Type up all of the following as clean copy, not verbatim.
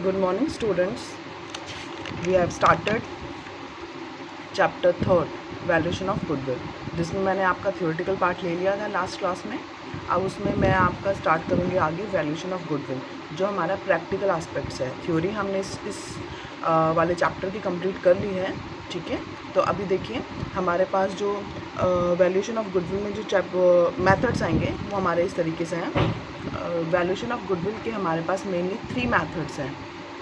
Good morning students. We have started chapter 3 valuation of goodwill, जिसमें मैंने आपका theoretical part ले लिया था लास्ट क्लास में। अब उसमें मैं आपका स्टार्ट करूँगी आगे वैल्यूएशन ऑफ गुडविल, जो हमारा प्रैक्टिकल एस्पेक्ट्स है। थ्योरी हमने इस वाले चैप्टर की कंप्लीट कर ली है, ठीक है। तो अभी देखिए हमारे पास जो वैल्यूएशन ऑफ गुडविल में जो मेथड्स आएंगे वो हमारे इस तरीके से हैं। वैल्यूएशन ऑफ गुडविल के हमारे पास मेनली 3 मेथड्स हैं: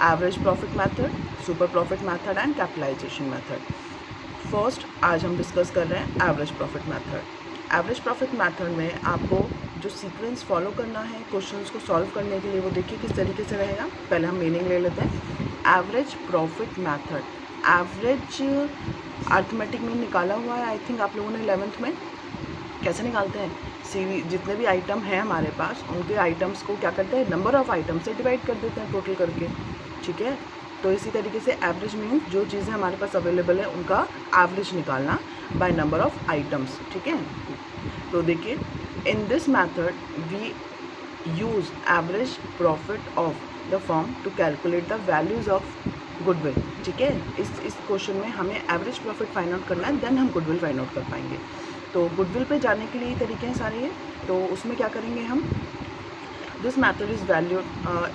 average profit method, super profit method and capitalisation method. First आज हम डिस्कस कर रहे हैं average profit method. Average profit method में आपको जो सीक्वेंस फॉलो करना है क्वेश्चंस को सॉल्व करने के लिए, वो देखिए किस तरीके से रहेगा। पहले हम मीनिंग ले लेते हैं। Average profit method, average arithmetic mean निकाला हुआ है आई थिंक आप लोगों ने 11th में। कैसे निकालते हैं? सीवी जितने भी आइटम हैं हमारे पास, उनके आइटम्स को क्या करते हैं, नंबर ऑफ़ आइटम से डिवाइड कर देते हैं टोटल करके, ठीक है। तो इसी तरीके से एवरेज मीन्स जो चीज़ें हमारे पास अवेलेबल है उनका एवरेज निकालना बाय नंबर ऑफ़ आइटम्स, ठीक है। तो देखिए in this method we use average profit of the firm to calculate the values of goodwill, ठीक है। इस क्वेश्चन में हमें एवरेज प्रॉफिट फाइंड आउट करना है, देन हम गुडविल फाइंड आउट कर पाएंगे। तो गुडविल पे जाने के लिए तरीके हैं सारे ये। तो उसमें क्या करेंगे हम, this method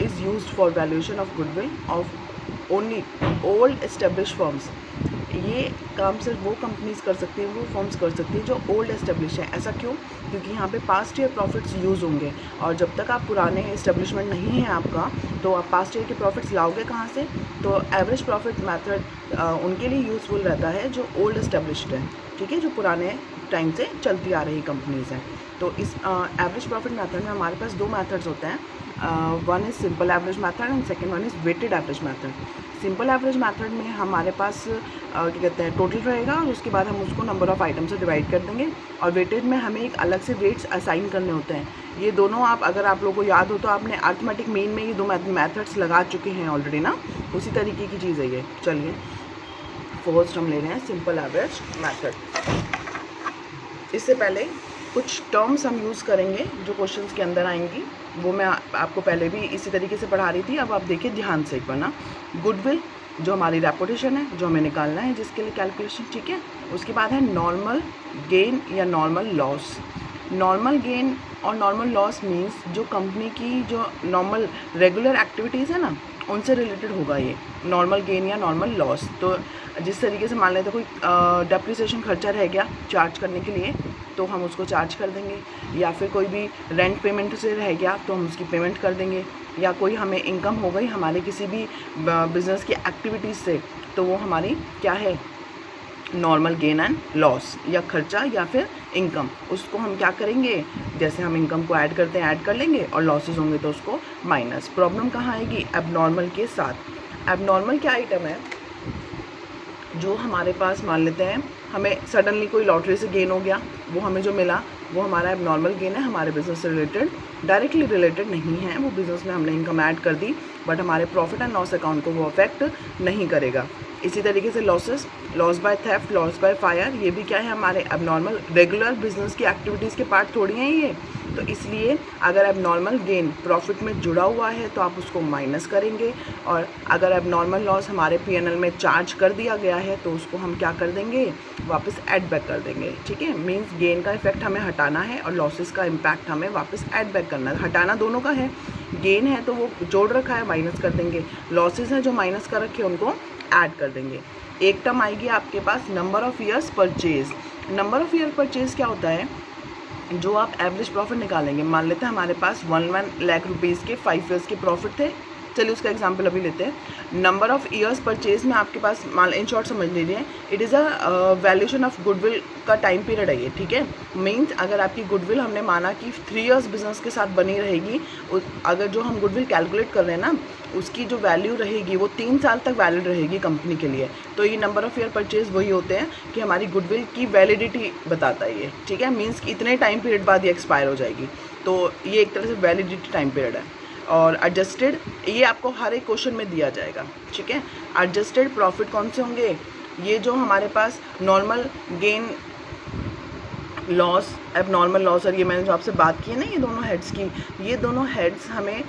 is used for valuation of goodwill of only old establish firms. ये काम सिर्फ वो कंपनीज कर सकती हैं, वो फर्म्स कर सकती हैं जो ओल्ड एस्टेब्लिश हैं। ऐसा क्यों? क्योंकि यहाँ पे पास्ट ईयर प्रॉफिट्स यूज़ होंगे, और जब तक आप पुराने एस्टेब्लिशमेंट नहीं है आपका, तो आप पास्ट ईयर के प्रॉफिट्स लाओगे कहाँ से? तो एवरेज प्रॉफिट मेथड उनके लिए यूज़फुल रहता है जो ओल्ड एस्टेब्लिश्ड हैं, ठीक है, जो पुराने टाइम से चलती आ रही कंपनीज़ हैं। तो इस एवरेज प्रॉफिट मेथड में हमारे पास 2 मेथड्स होते हैं। One is simple average method and second one is weighted average method. Simple average method में हमारे पास क्या कहते हैं, टोटल रहेगा, और उसके बाद हम उसको नंबर ऑफ़ आइटम से डिवाइड कर देंगे। और वेटेड में हमें एक अलग से वेट्स असाइन करने होते हैं। ये दोनों आप, अगर आप लोगों को याद हो तो आपने अर्थमेटिक मीन में ये 2 मेथड्स लगा चुके हैं ऑलरेडी ना, उसी तरीके की चीज़ है ये। चलिए फर्स्ट हम ले रहे हैं सिंपल एवरेज मेथड। इससे पहले कुछ टर्म्स हम यूज़ करेंगे जो क्वेश्चंस के अंदर आएंगी, वो मैं आपको पहले भी इसी तरीके से पढ़ा रही थी। अब आप देखिए ध्यान से एक बार ना। गुडविल जो हमारी रेपुटेशन है, जो हमें निकालना है जिसके लिए कैलकुलेशन, ठीक है। उसके बाद है नॉर्मल गेन या नॉर्मल लॉस। नॉर्मल गेन और नॉर्मल लॉस मीन्स जो कंपनी की जो नॉर्मल रेगुलर एक्टिविटीज़ है ना, उनसे रिलेटेड होगा ये नॉर्मल गेन या नॉर्मल लॉस। तो जिस तरीके से मान लेते कोई डेप्रिसिएशन खर्चा रह गया चार्ज करने के लिए, तो हम उसको चार्ज कर देंगे, या फिर कोई भी रेंट पेमेंट से रह गया तो हम उसकी पेमेंट कर देंगे, या कोई हमें इनकम हो गई हमारे किसी भी बिज़नेस की एक्टिविटीज़ से, तो वो हमारी क्या है, नॉर्मल गेन एंड लॉस, या खर्चा या फिर इनकम। उसको हम क्या करेंगे, जैसे हम इनकम को ऐड करते हैं ऐड कर लेंगे, और लॉसेस होंगे तो उसको माइनस। प्रॉब्लम कहाँ आएगी, एबनॉर्मल के साथ। एबनॉर्मल क्या आइटम है, जो हमारे पास मान लेते हैं हमें सडनली कोई लॉटरी से गेन हो गया, वो हमें जो मिला वो हमारा एबनॉर्मल गेन है, हमारे बिज़नेस से रिलेटेड डायरेक्टली रिलेटेड नहीं है। वो बिज़नेस में हमने इनकम ऐड कर दी, बट हमारे प्रॉफिट एंड लॉस अकाउंट को वो अफेक्ट नहीं करेगा। इसी तरीके से losses, loss by theft, loss by fire, ये भी क्या है, हमारे एबनॉर्मल रेगुलर बिजनेस की एक्टिविटीज़ के पार्ट थोड़ी हैं ये। तो इसलिए अगर एबनॉर्मल गेन प्रॉफिट में जुड़ा हुआ है तो आप उसको माइनस करेंगे, और अगर एबनॉर्मल लॉस हमारे पीएनएल में चार्ज कर दिया गया है तो उसको हम क्या कर देंगे, वापस ऐड बैक कर देंगे, ठीक है। मींस गेन का इफेक्ट हमें हटाना है और लॉसेस का इम्पैक्ट हमें वापस ऐड बैक करना है। हटाना दोनों का है, गेन है तो वो जोड़ रखा है माइनस कर देंगे, लॉसेस हैं जो माइनस कर रखे उनको ऐड कर देंगे। एक टर्म आएगी आपके पास number of years purchase. Number of year purchase क्या होता है, जो आप एवरेज प्रॉफिट निकालेंगे, मान लेते हैं हमारे पास 1 लाख रुपीज़ के 5 ईयर्स के प्रॉफिट थे। चलिए उसका एग्जांपल अभी लेते हैं। नंबर ऑफ़ ईयर्स परचेज में आपके पास, मान इन शॉर्ट समझ लीजिए, it is a valuation of goodwill का टाइम पीरियड है ये, ठीक है। मीन्स अगर आपकी गुडविल हमने माना कि 3 इयर्स बिजनेस के साथ बनी रहेगी, अगर जो हम गुडविल कैलकुलेट कर रहे हैं ना, उसकी जो वैल्यू रहेगी वो 3 साल तक वैलिड रहेगी कंपनी के लिए। तो ये नंबर ऑफ़ ईयर परचेज वही होते हैं कि हमारी गुडविल की वैलिडिटी बताता है ये, ठीक है। मीन्स कि इतने टाइम पीरियड बाद ये एक्सपायर हो जाएगी, तो ये एक तरह से वैलिडिटी टाइम पीरियड है। और एडजस्टेड, ये आपको हर एक क्वेश्चन में दिया जाएगा, ठीक है। एडजस्टेड प्रॉफिट कौन से होंगे, ये जो हमारे पास normal gain loss, abnormal loss, और ये मैंने जो आपसे बात की है ना, ये दोनों हेड्स की, ये दोनों हेड्स हमें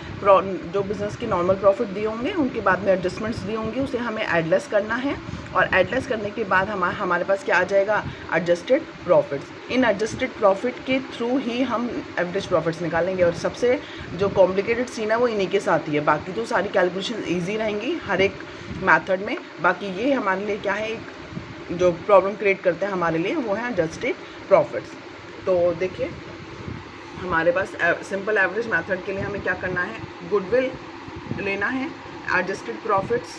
जो बिज़नेस की नॉर्मल प्रॉफिट दिए होंगे उनके बाद में एडजस्टमेंट्स दी होंगी, उसे हमें एडलेस करना है, और एडलेस करने के बाद हमारे पास क्या आ जाएगा, एडजस्टेड प्रॉफिट्स। इन एडजस्टेड प्रॉफिट के थ्रू ही हम एवरेज प्रॉफिट्स निकालेंगे, और सबसे जो कॉम्प्लिकेटेड सीन है वो इन्हीं के साथ ही है, बाकी तो सारी कैलकुलेशन ईजी रहेंगी हर एक मैथड में। बाकी ये हमारे लिए क्या है, एक जो प्रॉब्लम क्रिएट करते हैं हमारे लिए, वो है एडजस्टेड प्रॉफिट्स। तो देखिए हमारे पास सिंपल एवरेज मेथड के लिए हमें क्या करना है, गुडविल लेना है, adjusted profits,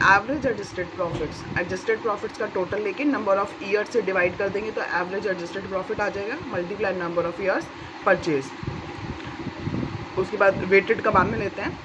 average adjusted profits का टोटल लेके नंबर ऑफ ईयर से डिवाइड कर देंगे तो एवरेज एडजस्टेड प्रॉफिट आ जाएगा, multiply number of years purchase. उसके बाद वेटेड का बाद में लेते हैं।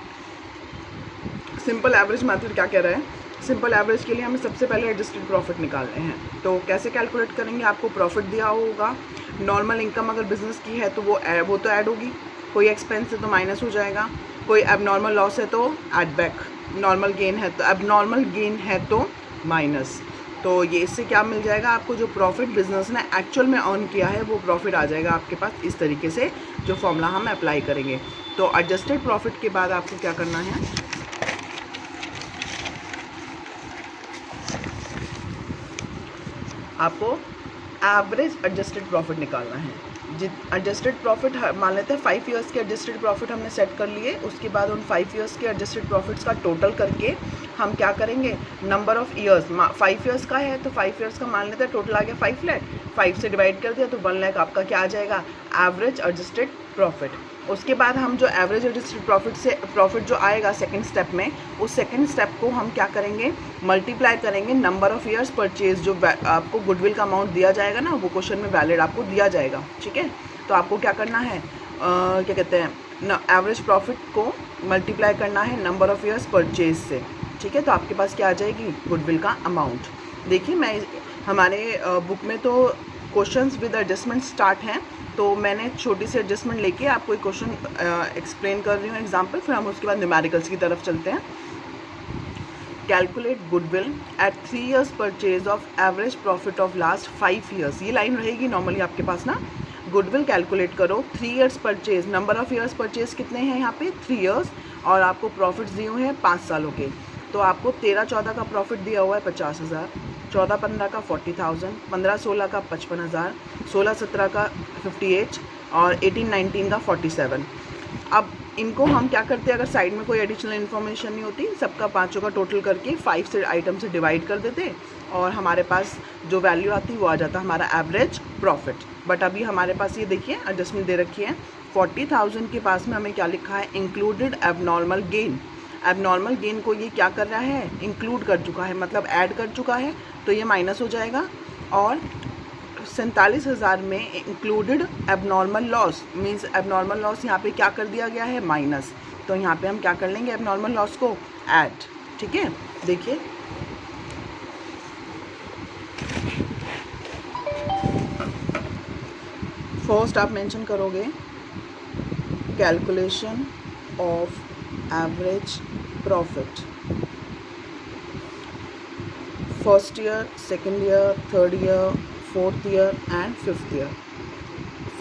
सिंपल एवरेज मेथड क्या कह रहा है, सिंपल एवरेज के लिए हमें सबसे पहले एडजस्टेड प्रॉफिट निकालने हैं। तो कैसे कैलकुलेट करेंगे, आपको प्रॉफिट दिया होगा, नॉर्मल इनकम अगर बिजनेस की है तो वो तो ऐड होगी, कोई एक्सपेंस है तो माइनस हो जाएगा, कोई एबनॉर्मल लॉस है तो ऐड बैक, नॉर्मल गेन है तो एबनॉर्मल गेन है तो माइनस। तो ये इससे क्या मिल जाएगा आपको, जो प्रॉफिट बिजनेस ने एक्चुअल में अर्न किया है वो प्रॉफिट आ जाएगा आपके पास। इस तरीके से जो फॉर्मूला हम अप्लाई करेंगे। तो एडजस्टेड प्रॉफिट के बाद आपको क्या करना है, आपको एवरेज एडजस्टेड प्रॉफिट निकालना है। एडजस्टेड प्रॉफिट मान लेते हैं 5 ईयर्स के एडजस्टेड प्रॉफिट हमने सेट कर लिए, उसके बाद उन 5 ईयर्स के एडजस्टेड प्रॉफिट्स का टोटल करके हम क्या करेंगे, नंबर ऑफ ईयर्स, 5 ईयर्स का है तो 5 ईयर्स का मान लेते हैं, टोटल आ गया 5 लाख, 5 से डिवाइड कर दिया तो 1 लाख आपका क्या आ जाएगा, एवरेज एडजस्टेड प्रॉफिट। उसके बाद हम जो एवरेज एडजस्टेड प्रॉफिट जो आएगा सेकंड स्टेप में, उस सेकंड स्टेप को हम क्या करेंगे, मल्टीप्लाई करेंगे नंबर ऑफ ईयर्स परचेज, जो आपको गुडविल का अमाउंट दिया जाएगा ना, वो क्वेश्चन में वैलिड आपको दिया जाएगा, ठीक है। तो आपको क्या करना है, क्या कहते हैं, एवरेज प्रॉफिट को मल्टीप्लाई करना है नंबर ऑफ ईयर्स परचेज से, ठीक है। तो आपके पास क्या आ जाएगी, गुडविल का अमाउंट। देखिए मैं हमारे बुक में तो क्वेश्चंस विद एडजस्टमेंट स्टार्ट हैं, तो मैंने छोटी सी एडजस्टमेंट लेके आपको एक क्वेश्चन एक्सप्लेन कर रही हूँ एग्जाम्पल, फिर हम उसके बाद न्यूमेरिकल्स की तरफ चलते हैं। Calculate goodwill at 3 years purchase of average profit of last 5 years। ये लाइन रहेगी नॉर्मली आपके पास ना, गुडविल कैलकुलेट करो 3 years purchase, number of years purchase कितने हैं यहाँ पे 3 years, और आपको प्रॉफिट्स दिए हुए हैं 5 सालों के। तो आपको 13-14 का प्रॉफिट दिया हुआ है 50,000, 14-15 का 40,000, 15-16 का 55,000, 16-17 का 58 और 18-19 का 47। अब इनको हम क्या करते हैं, अगर साइड में कोई एडिशनल इन्फॉर्मेशन नहीं होती, सबका पाँचों का टोटल करके 5 से आइटम से डिवाइड कर देते और हमारे पास जो वैल्यू आती वो आ जाता हमारा एवरेज प्रॉफिट। बट अभी हमारे पास ये देखिए एडजस्टमेंट दे रखी है, 40,000 के पास में हमें क्या लिखा है, included abnormal gain. Abnormal gain को ये क्या कर रहा है, इंक्लूड कर चुका है, मतलब ऐड कर चुका है, तो ये माइनस हो जाएगा। और 47,000 में included abnormal loss, means abnormal loss यहाँ पे क्या कर दिया गया है, माइनस। तो यहाँ पे हम क्या कर लेंगे, एबनॉर्मल लॉस को ऐड, ठीक है। देखिए फर्स्ट आप मेंशन करोगे calculation of average profit, first year, second year, third year, fourth year and fifth year.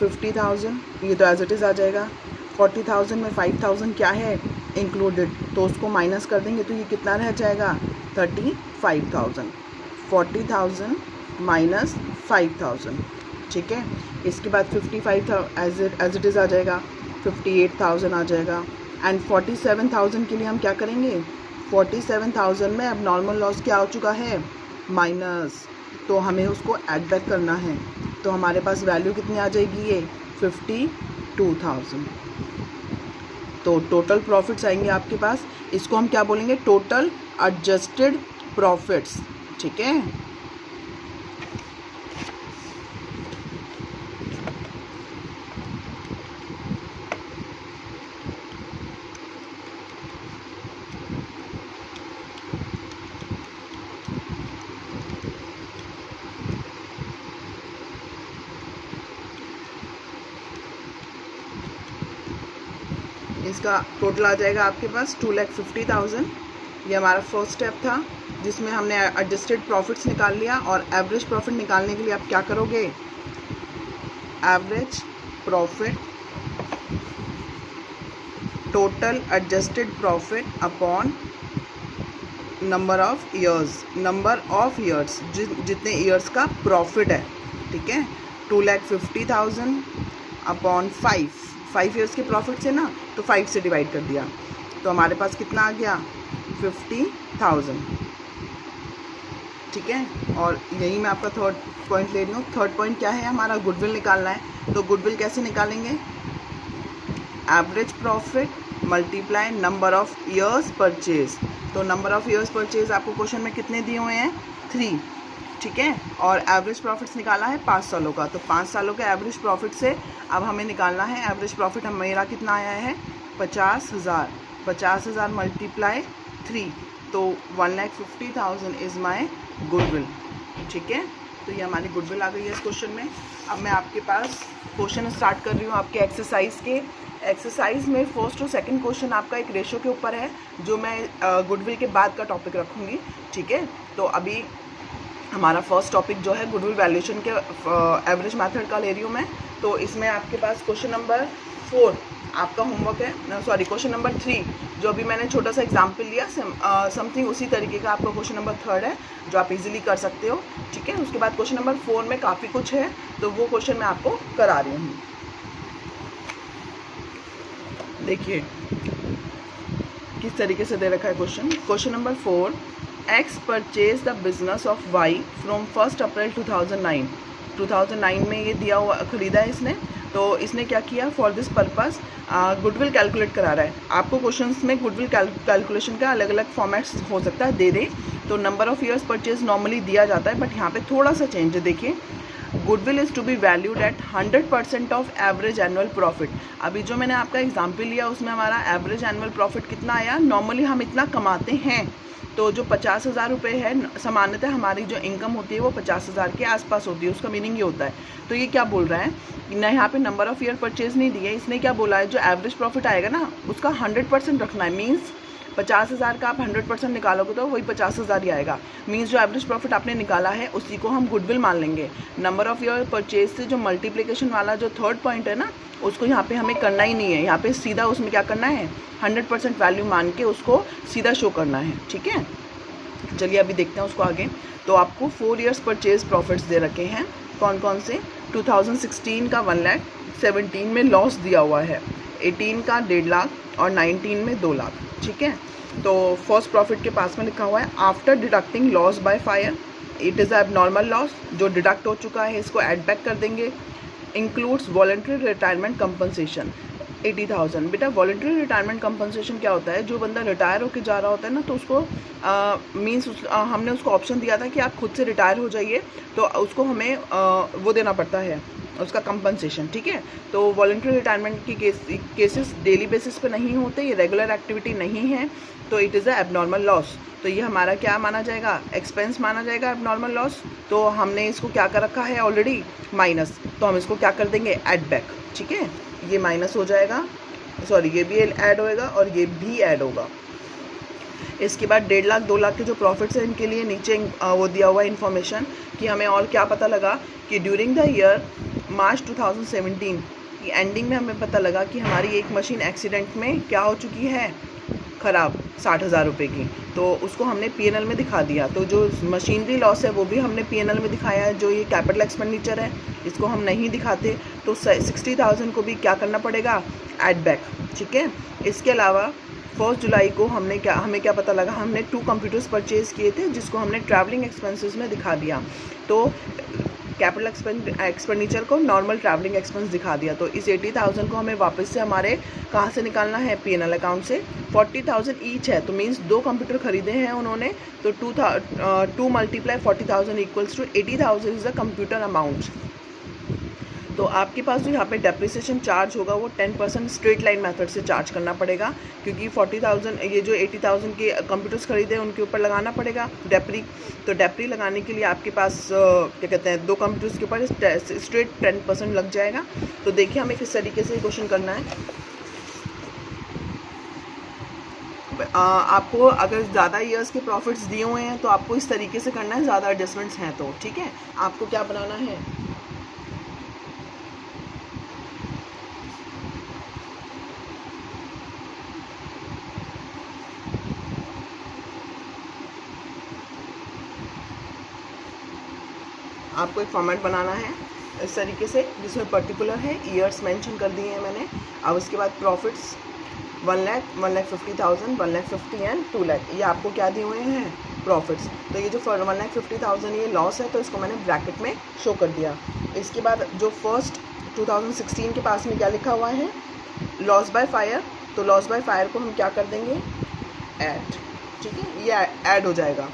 50,000 ये तो एज इट इज़ आ जाएगा, 40,000 में 5,000 क्या है, इंक्लूडेड, तो उसको माइनस कर देंगे तो ये कितना रह जाएगा, 35,000। 40,000 माइनस 5,000, ठीक है। इसके बाद 55,000 एज इट इज़ आ जाएगा, 58,000 आ जाएगा। एंड 47,000 के लिए हम क्या करेंगे, 47,000 में अब नॉर्मल लॉस क्या हो चुका है, माइनस, तो हमें उसको ऐड बैक करना है। तो हमारे पास वैल्यू कितनी आ जाएगी, ये 52,000। तो टोटल प्रॉफिट्स आएंगे आपके पास, इसको हम क्या बोलेंगे, टोटल एडजस्टेड प्रॉफिट्स, ठीक है। इसका टोटल आ जाएगा आपके पास 2,50,000। ये हमारा फर्स्ट स्टेप था जिसमें हमने एडजस्टेड प्रॉफिट्स निकाल लिया। और एवरेज प्रॉफिट निकालने के लिए आप क्या करोगे, average profit, total adjusted profit upon number of years, जितने ईयर्स का प्रॉफिट है, ठीक है। 2,50,000 अपॉन 5 ईयर्स के प्रॉफिट से ना, तो 5 से डिवाइड कर दिया, तो हमारे पास कितना आ गया 50,000, ठीक है। और यही मैं आपका थर्ड पॉइंट ले रही हूँ। थर्ड पॉइंट क्या है, हमारा गुडविल निकालना है। तो गुडविल कैसे निकालेंगे, average profit multiply number of years purchase. तो नंबर ऑफ ईयर्स परचेज आपको क्वेश्चन में कितने दिए हुए हैं, 3, ठीक है। और एवरेज प्रॉफिट्स निकाला है 5 सालों का, तो 5 सालों के एवरेज प्रॉफिट से अब हमें निकालना है एवरेज प्रॉफिट। मेरा कितना आया है 50,000, 50,000 मल्टीप्लाई 3, तो 1,50,000 इज़ माई गुडविल, ठीक है। तो ये हमारी गुडविल आ गई है इस क्वेश्चन में। अब मैं आपके पास क्वेश्चन स्टार्ट कर रही हूँ आपके एक्सरसाइज के। एक्सरसाइज में फर्स्ट और सेकंड क्वेश्चन आपका एक रेशो के ऊपर है, जो मैं गुडविल के बाद का टॉपिक रखूँगी, ठीक है। तो अभी हमारा फर्स्ट टॉपिक जो है गुडविल वैल्यूएशन के एवरेज मेथड का ले रही हूँ मैं। तो इसमें आपके पास क्वेश्चन नंबर 4 आपका होमवर्क है, सॉरी क्वेश्चन नंबर 3 जो अभी मैंने छोटा सा एग्जाम्पल लिया, समथिंग उसी तरीके का आपका क्वेश्चन नंबर 3 है, जो आप इजीली कर सकते हो, ठीक है। उसके बाद क्वेश्चन नंबर 4 में काफ़ी कुछ है, तो वो क्वेश्चन मैं आपको करा रही हूँ। देखिए किस तरीके से दे रखा है question. Question number 4, X purchase the business of Y from 1 April 2009। 2009 में ये दिया हुआ खरीदा है इसने। तो इसने क्या किया, for this purpose goodwill calculate करा रहा है आपको। क्वेश्चंस में गुडविल कैलकुलेशन का अलग अलग फॉर्मेट्स हो सकता है, दे दे। तो number of years purchase normally दिया जाता है, बट यहाँ पे थोड़ा सा चेंज है। देखिए, goodwill is to be valued at 100% of average annual profit. अभी जो मैंने आपका एग्जाम्पल लिया उसमें हमारा एवरेज एनुअल प्रॉफिट कितना आया, नॉर्मली हम इतना कमाते हैं, तो जो 50,000 रुपये है, सामान्यतः हमारी जो इनकम होती है वो 50,000 के आसपास होती है, उसका मीनिंग ये होता है। तो ये क्या बोल रहा है ना, यहाँ पे नंबर ऑफ ईयर परचेज नहीं दिए, इसने क्या बोला है, जो एवरेज प्रॉफिट आएगा ना उसका 100% रखना है। मीन्स 50,000 का आप 100% निकालोगे तो वही 50,000 ही आएगा। मीन्स जो एवरेज प्रॉफिट आपने निकाला है उसी को हम गुडविल मान लेंगे। नंबर ऑफ ईयर परचेज से जो मल्टीप्लिकेशन वाला जो थर्ड पॉइंट है ना, उसको यहाँ पे हमें करना ही नहीं है। यहाँ पे सीधा उसमें क्या करना है, 100% वैल्यू मान के उसको सीधा शो करना है, ठीक है। चलिए अभी देखते हैं उसको आगे। तो आपको 4 ईयर्स परचेज प्रॉफिट्स दे रखे हैं, कौन कौन से। 2016 का 1 लाख, 17 में लॉस दिया हुआ है, 18 का 1.5 लाख और 19 में 2 लाख, ठीक है। तो फर्स्ट प्रॉफिट के पास में लिखा हुआ है, after deducting loss by fire, it is abnormal loss, जो डिडक्ट हो चुका है इसको ऐड बैक कर देंगे। Includes voluntary retirement compensation 80,000। बेटा वॉलंटरी रिटायरमेंट कंपनसेशन क्या होता है, जो बंदा रिटायर होकर जा रहा होता है ना, तो उसको मीन्स हमने उसको ऑप्शन दिया था कि आप खुद से रिटायर हो जाइए, तो उसको हमें वो देना पड़ता है उसका कंपनसेशन, ठीक है। तो वॉलंटरी रिटायरमेंट की केसेस डेली बेसिस पे नहीं होते, ये रेगुलर एक्टिविटी नहीं है, तो it is a abnormal loss. तो ये हमारा क्या माना जाएगा, एक्सपेंस माना जाएगा एबनॉर्मल लॉस। तो हमने इसको क्या कर रखा है ऑलरेडी, माइनस, तो हम इसको क्या कर देंगे, ऐड बैक, ठीक है। ये माइनस हो जाएगा, सॉरी ये भी ऐड होएगा और ये भी ऐड होगा। इसके बाद 1.5 लाख 2 लाख के जो प्रॉफिट्स हैं इनके लिए नीचे वो दिया हुआ है इन्फॉर्मेशन कि हमें और क्या पता लगा कि ड्यूरिंग द ईयर मार्च 2017 की एंडिंग में हमें पता लगा कि हमारी एक मशीन एक्सीडेंट में क्या हो चुकी है, ख़राब, 60,000 रुपये की। तो उसको हमने P&L में दिखा दिया। तो जो मशीनरी लॉस है वो भी हमने P&L में दिखाया है। जो ये कैपिटल एक्सपेंडिचर है इसको हम नहीं दिखाते, तो 60,000 को भी क्या करना पड़ेगा, ऐड बैक, ठीक है। इसके अलावा 1 जुलाई को हमें क्या पता लगा, हमने 2 कंप्यूटर्स परचेज़ किए थे जिसको हमने ट्रैवलिंग एक्सपेंसेस में दिखा दिया। तो कैपिटल एक्सपेंडिचर को नॉर्मल ट्रैवलिंग एक्सपेंस दिखा दिया। तो इस 80,000 को हमें वापस से हमारे कहाँ से निकालना है, P&L अकाउंट से। 40,000 ईच है, तो मीन्स 2 कंप्यूटर खरीदे हैं उन्होंने, तो 2 multiply 40,000 equals to 80,000 is the computer amount. तो आपके पास जो यहाँ पे डेप्रिसिएशन चार्ज होगा वो 10% स्ट्रेट लाइन मेथड से चार्ज करना पड़ेगा, क्योंकि 40,000 ये जो 80,000 के कंप्यूटर्स खरीदे उनके ऊपर लगाना पड़ेगा डेप्री। तो डेप्री लगाने के लिए आपके पास क्या कहते हैं 2 कंप्यूटर्स के ऊपर स्ट्रेट 10% लग जाएगा। तो देखिए हमें किस तरीके से क्वेश्चन करना है। आपको अगर ज़्यादा ईयर्स के प्रॉफिट्स दिए हुए हैं तो आपको इस तरीके से करना है, ज़्यादा एडजस्टमेंट्स हैं तो, ठीक है। आपको क्या बनाना है, आपको एक फॉर्मेट बनाना है इस तरीके से जिसमें पर्टिकुलर है, ईयर्स मेंशन कर दिए हैं मैंने। अब उसके बाद प्रॉफिट्स 1 लाख, 1,50,000, 1,50,000 एंड 2 लाख, ये आपको क्या दिए हुए हैं? प्रॉफिट्स। तो ये जो 1,50,000 ये लॉस है तो इसको मैंने ब्रैकेट में शो कर दिया। इसके बाद जो फर्स्ट 2016 के पास में क्या लिखा हुआ है? Loss by fire. तो लॉस बाय फायर को हम क्या कर देंगे? ऐड। ठीक है, ये ऐड हो जाएगा।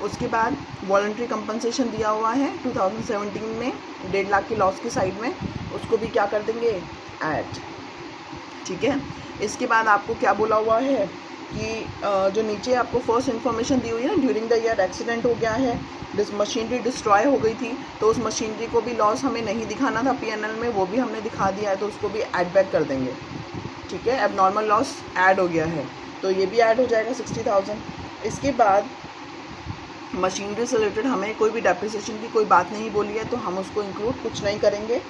उसके बाद वॉलंटरी कंपनसेशन दिया हुआ है 2017 में 1.5 लाख के लॉस की साइड में, उसको भी क्या कर देंगे? ऐड। ठीक है, इसके बाद आपको क्या बोला हुआ है कि जो नीचे आपको फर्स्ट इन्फॉर्मेशन दी हुई है ना, ड्यूरिंग द ईयर एक्सीडेंट हो गया है, मशीनरी डिस्ट्रॉय हो गई थी, तो उस मशीनरी को भी लॉस हमें नहीं दिखाना था P&L में, वो भी हमने दिखा दिया है, तो उसको भी ऐड बैक कर देंगे। ठीक है, अब नॉर्मल लॉस ऐड हो गया है तो ये भी ऐड हो जाएगा 60,000। इसके बाद मशीनरी से रिलेटेड हमें कोई भी डेप्रिसिएशन की कोई बात नहीं बोली है तो हम उसको इंक्लूड कुछ नहीं करेंगे।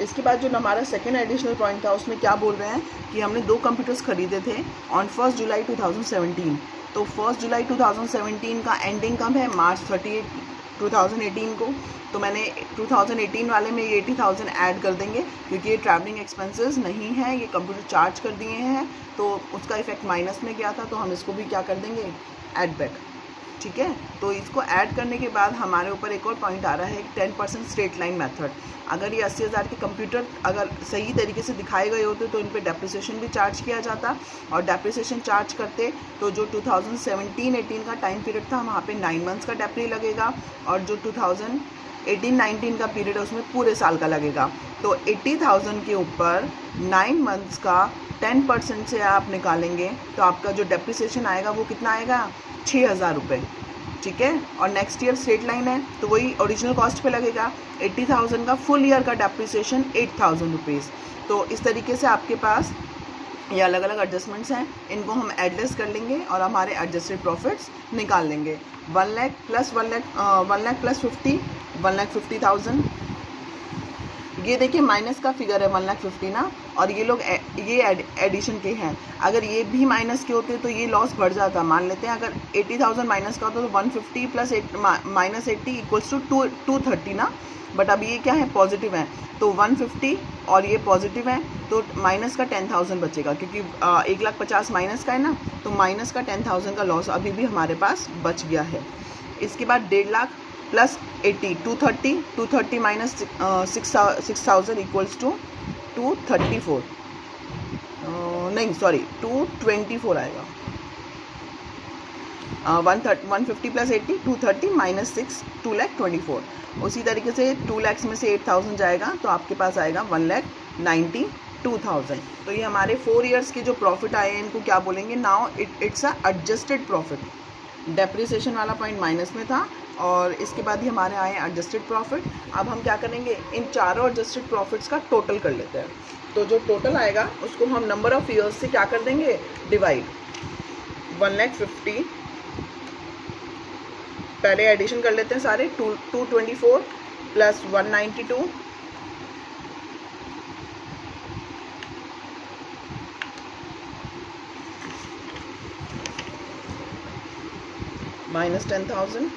इसके बाद जो हमारा सेकेंड एडिशनल पॉइंट था उसमें क्या बोल रहे हैं कि हमने 2 कंप्यूटर्स खरीदे थे ऑन 1 जुलाई 2017। तो 1 जुलाई 2017 का एंडिंग कब है? मार्च 31, 2018 को। तो मैंने 2018 वाले में ये 80,000 ऐड कर देंगे क्योंकि ये ट्रैवलिंग एक्सपेंसेस नहीं है, ये कंप्यूटर चार्ज कर दिए हैं तो उसका इफेक्ट माइनस में गया था, तो हम इसको भी क्या कर देंगे? Add back. ठीक है, तो इसको ऐड करने के बाद हमारे ऊपर एक और पॉइंट आ रहा है 10% स्ट्रेट लाइन मेथड। अगर ये 80,000 के कंप्यूटर अगर सही तरीके से दिखाए गए होते तो इन पे डेप्रिसिएशन भी चार्ज किया जाता, और डेप्रिसिएशन चार्ज करते तो जो 2017-18 का टाइम पीरियड था वहाँ पे 9 मंथ्स का डेप्री लगेगा, और जो 2018-19 का पीरियड है उसमें पूरे साल का लगेगा। तो 80,000 के ऊपर 9 मंथ्स का 10% से आप निकालेंगे तो आपका जो डेप्रिसिएशन आएगा वो कितना आएगा? 6,000 रुपये। ठीक है, और नेक्स्ट ईयर स्ट्रेट लाइन है तो वही ओरिजिनल कॉस्ट पे लगेगा। 80,000 का फुल ईयर का डेप्रिसिएशन 8,000 रुपीज़। तो इस तरीके से आपके पास ये अलग अलग एडजस्टमेंट्स हैं, इनको हम एडजस्ट कर लेंगे और हमारे एडजस्टेड प्रॉफिट्स निकाल लेंगे। 1 लाख प्लस 50, 1,50,000। ये देखिए माइनस का फिगर है 1,50,000 ना, और ये लोग ये एडिशन के हैं। अगर ये भी माइनस के होते तो ये लॉस बढ़ जाता। मान लेते हैं अगर 80,000 माइनस का होता तो 150 प्लस -80 इक्वल्स टू 230 ना, बट अब ये क्या है? पॉजिटिव है, तो 150 और ये पॉजिटिव है तो माइनस का 10,000 बचेगा, क्योंकि 1,50,000 माइनस का है ना, तो माइनस का 10,000 का लॉस अभी भी हमारे पास बच गया है। इसके बाद 1.5 lakh plus 80, 230 minus 6,000 equals to 234, नहीं सॉरी 224 आएगा। 150 प्लस 80, 230 माइनस 6, 2,24,000। उसी तरीके से 2 लाख में से 8,000 जाएगा तो आपके पास आएगा 1,92,000। तो ये हमारे 4 ईयर्स के जो प्रॉफिट आए हैं इनको क्या बोलेंगे? Now it's a adjusted profit. Depreciation वाला पॉइंट माइनस में था और इसके बाद ही हमारे आए एडजस्टेड प्रॉफिट। अब हम क्या करेंगे? इन चारों एडजस्टेड प्रॉफिट्स का टोटल कर लेते हैं। तो जो टोटल आएगा उसको हम नंबर ऑफ ईयर्स से क्या कर देंगे? डिवाइड। 1,50,000 पहले एडिशन कर लेते हैं सारे। 224 प्लस 192 माइनस 10,000।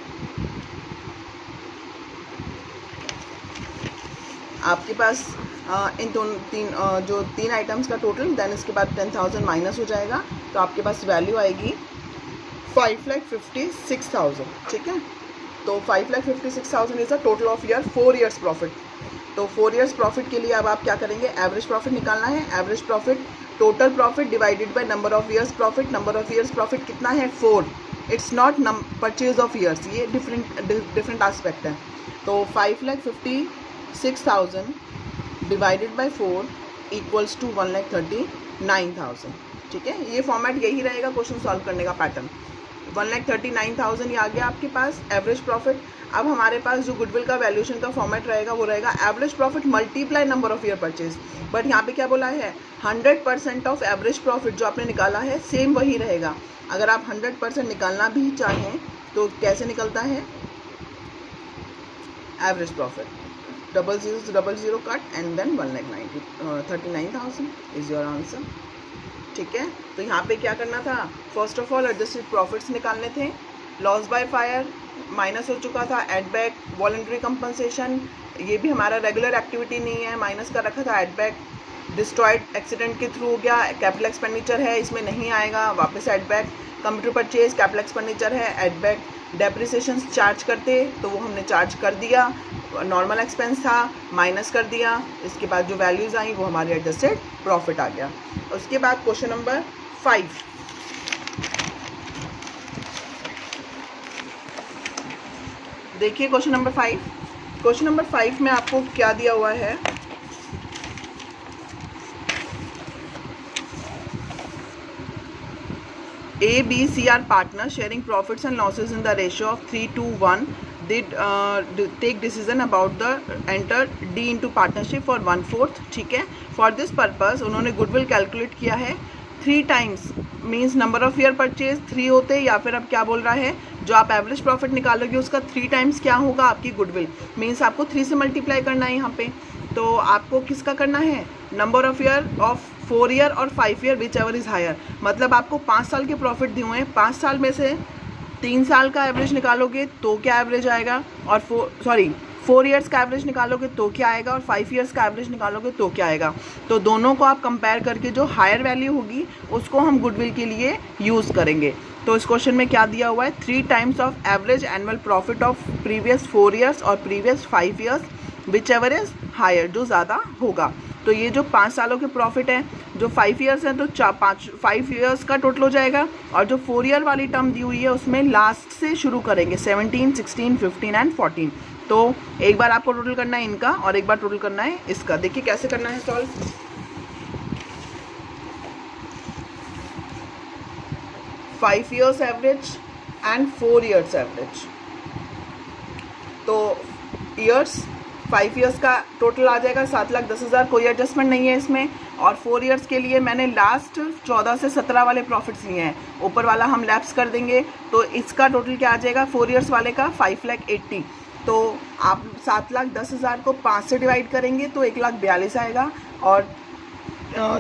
आपके पास इन जो तीन आइटम्स का टोटल, देन इसके बाद 10,000 माइनस हो जाएगा तो आपके पास वैल्यू आएगी 5,56,000। ठीक है, तो 5,56,000 is the total of year 4 years profit. तो 4 ईयर्स प्रॉफिट के लिए अब आप क्या करेंगे? एवरेज प्रॉफिट निकालना है। Average profit total profit divided by number of years profit. Number of years profit कितना है? 4। It's not purchase of years, ये डिफरेंट एस्पेक्ट है। तो 5,56,000 डिवाइडेड बाय 4 इक्वल्स टू 1,39,000। ठीक है, ये फॉर्मेट यही रहेगा क्वेश्चन सॉल्व करने का पैटर्न। 1,39,000 ये आ गया आपके पास एवरेज प्रॉफिट। अब हमारे पास जो गुडविल का वैल्यूएशन का फॉर्मेट रहेगा वो रहेगा average profit multiply number of year purchase. But यहाँ पे क्या बोला है? 100% ऑफ एवरेज प्रॉफिट जो आपने निकाला है सेम वही रहेगा। अगर आप 100% निकालना भी चाहें तो कैसे निकलता है? Average profit 0000 cut and then 1,39,000 is your answer. ठीक है, तो यहाँ पे क्या करना था? First of all adjusted profits निकालने थे। लॉस बाय फायर माइनस हो चुका था, एड बैक, वॉलंटरी कंपनसेशन, ये भी हमारा रेगुलर एक्टिविटी नहीं है, माइनस कर रखा था, एड बैक, डिस्ट्रॉयड एक्सीडेंट के थ्रू हो गया, कैपिटल एक्सपेंडिचर है इसमें नहीं आएगा, वापस add back, computer purchase capital expenditure है, एड बैक, डेप्रिसिएशन चार्ज करते तो वो हमने चार्ज कर दिया, नॉर्मल एक्सपेंस था, माइनस कर दिया, इसके बाद जो वैल्यूज़ आई वो हमारी एडजस्टेड प्रॉफिट आ गया। उसके बाद क्वेश्चन नंबर 5, देखिए क्वेश्चन नंबर 5। क्वेश्चन नंबर 5 में आपको क्या दिया हुआ है, A, B, C are partners sharing profits and losses in the ratio of 3:1. Did take decision about the enter D into partnership for 1/4, ठीक है। For this purpose उन्होंने गुडविल कैलकुलेट किया है 3 times, means number of year purchase 3 होते, या फिर अब क्या बोल रहा है, जो आप एवरेज प्रॉफिट निकालोगे उसका 3 टाइम्स क्या होगा, आपकी गुडविल, मीन्स आपको 3 से मल्टीप्लाई करना है यहाँ पे। तो आपको किसका करना है, number of year of 4 year और 5 year which ever is higher, मतलब आपको 5 साल के प्रॉफिट दिए हुए हैं, 5 साल में से 3 साल का एवरेज निकालोगे तो क्या एवरेज आएगा, और 4 ईयर्स का एवरेज निकालोगे तो क्या आएगा, और 5 ईयर्स का एवरेज निकालोगे तो क्या आएगा। तो दोनों को आप कंपेयर करके जो हायर वैल्यू होगी उसको हम गुडविल के लिए यूज़ करेंगे। तो इस क्वेश्चन में क्या दिया हुआ है, 3 times of average annual profit of previous 4 years और previous 5 years which ever is higher, जो ज़्यादा होगा। तो ये जो 5 सालों के प्रॉफिट हैं, जो 5 ईयर्स हैं तो 5 ईयर्स का टोटल हो जाएगा, और जो 4 ईयर वाली टर्म दी हुई है उसमें लास्ट से शुरू करेंगे, 17, 16, 15 एंड 14। तो एक बार आपको टोटल करना है इनका और एक बार टोटल करना है इसका। देखिए कैसे करना है solve. 5 years average and 4 years average, तो ईयर्स 5 ईयर्स का टोटल आ जाएगा 7,10,000, कोई एडजस्टमेंट नहीं है इसमें। और 4 ईयर्स के लिए मैंने लास्ट 14 से 17 वाले प्रॉफिट्स लिए हैं, ऊपर वाला हम लैप्स कर देंगे, तो इसका टोटल क्या आ जाएगा 4 ईयर्स वाले का 5,80,000। तो आप 7,10,000 को 5 से डिवाइड करेंगे तो 1,42,000 आएगा, और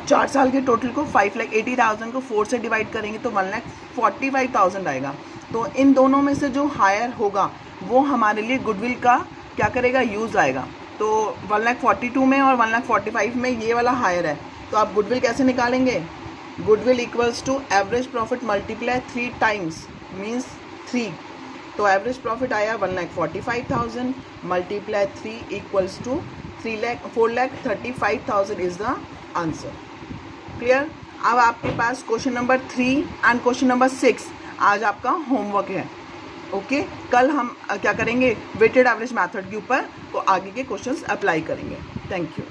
4 साल के टोटल को 5,80,000 को 4 से डिवाइड करेंगे तो 1,45,000 आएगा। तो इन दोनों में से जो हायर होगा वो हमारे लिए गुडविल का क्या करेगा, यूज़ आएगा। तो 1,42,000 में और 1,45,000 में ये वाला हायर है, तो आप गुडविल कैसे निकालेंगे, goodwill equals to average profit multiply 3 times means 3। तो एवरेज प्रॉफिट आया 1,45,000 multiply 3 equals to 4,35,000 is the answer. Clear. अब आपके पास question number 3 and question number 6 आज आपका होमवर्क है। ओके, कल हम क्या करेंगे, वेटेड एवरेज मेथड के ऊपर को आगे के क्वेश्चंस अप्लाई करेंगे। Thank you.